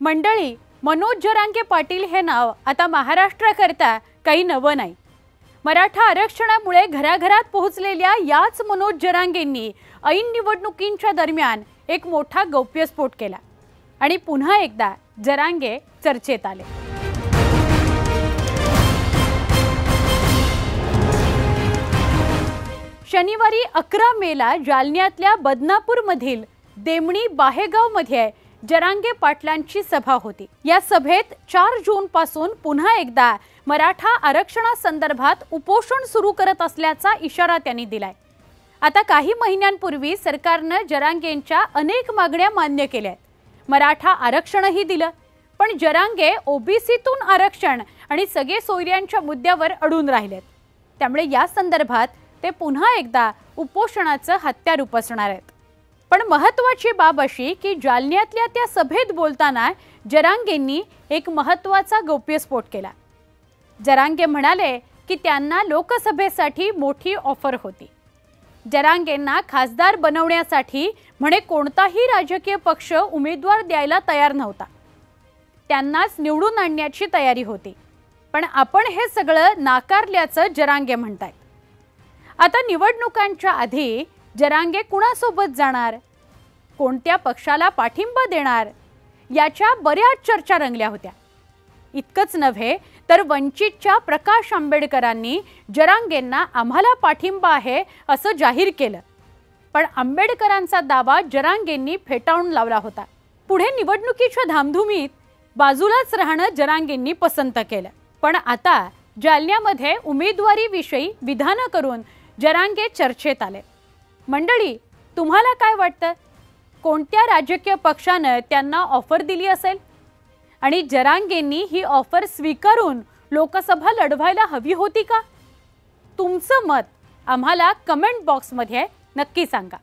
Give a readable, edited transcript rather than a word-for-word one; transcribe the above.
मंडळी, मनोज जरांगे पाटील हे नाव आता महाराष्ट्राकरता काही नवं नाही। मराठा आरक्षणामुळे घराघरात पोहोचलेल्या याच मनोज जरांगेंनी ऐन निवडणुकींच्या दरम्यान एक मोठा गौप्यस्फोट केला आणि पुन्हा एकदा जरांगे चर्चेत आले। शनिवारी 11 मेला जालन्यातल्या बदनापूरमधील देमणी बाहेगावमध्ये जरांगे पाटलांची सभा होती। या सभेत 4 जून पासून पुन्हा एकदा मराठा आरक्षणासंदर्भात उपोषण सुरू करत असल्याचा इशारा त्यांनी दिलाय। आता काही महिन्यांपूर्वी सरकारने जरांगेंच्या अनेक मागण्या मान्य केल्या। मराठा आरक्षणही दिलं, पण जरांगे ओबीसीतून आरक्षण आणि सगळे सोयऱ्यांच्या मुद्द्यावर अडून राहिलेत। त्यामुळे या संदर्भात ते पुन्हा एकदा उपोषणाचं हत्यार उपसणार आहेत। पण महत्त्वाची बाब अशी की जालन्यातल्या त्या सभेत बोलताना जरांगेंनी एक महत्त्वाचा गौप्यस्फोट केला। जरांगे म्हणाले की त्यांना लोकसभेसाठी मोठी ऑफर होती। जरांगेंना खासदार बनवण्यासाठी म्हणे कोणताही राजकीय पक्ष उमेदवार द्यायला तयार नव्हता, त्यांनाच निवडून आणण्याची तयारी होती, पण आपण हे सगळं नाकारल्याचं जरांगे म्हणतात। आता निवडणुकांच्या आधी जरांगे कुणासोबत जाणार, कोणत्या पक्षाला पाठिंबा देणार याच्या बऱ्याच चर्चा रंगल्या होत्या। इतकंच नव्हे तर वंचितच्या प्रकाश आंबेडकरांनी जरांगेंना आम्हाला पाठिंबा आहे असं जाहीर केलं, पण आंबेडकरांचा दावा जरांगेंनी फेटाळून लावला होता। पुढे निवडणुकीच्या धामधुमीत बाजूलाच राहणं जरांगेंनी पसंत केलं, पण आता जालन्यामध्ये उमेदवारीविषयी विधान करून जरांगे चर्चेत आले। मंडळी, तुम्हाला काय वाटतं, कोणत्या राजकीय पक्षाने त्यांना ऑफर दिली असेल आणि जरांगेंनी ही ऑफर स्वीकारून लोकसभा लढवायला हवी होती का? तुमचं मत आम्हाला कमेंट बॉक्समध्ये नक्की सांगा।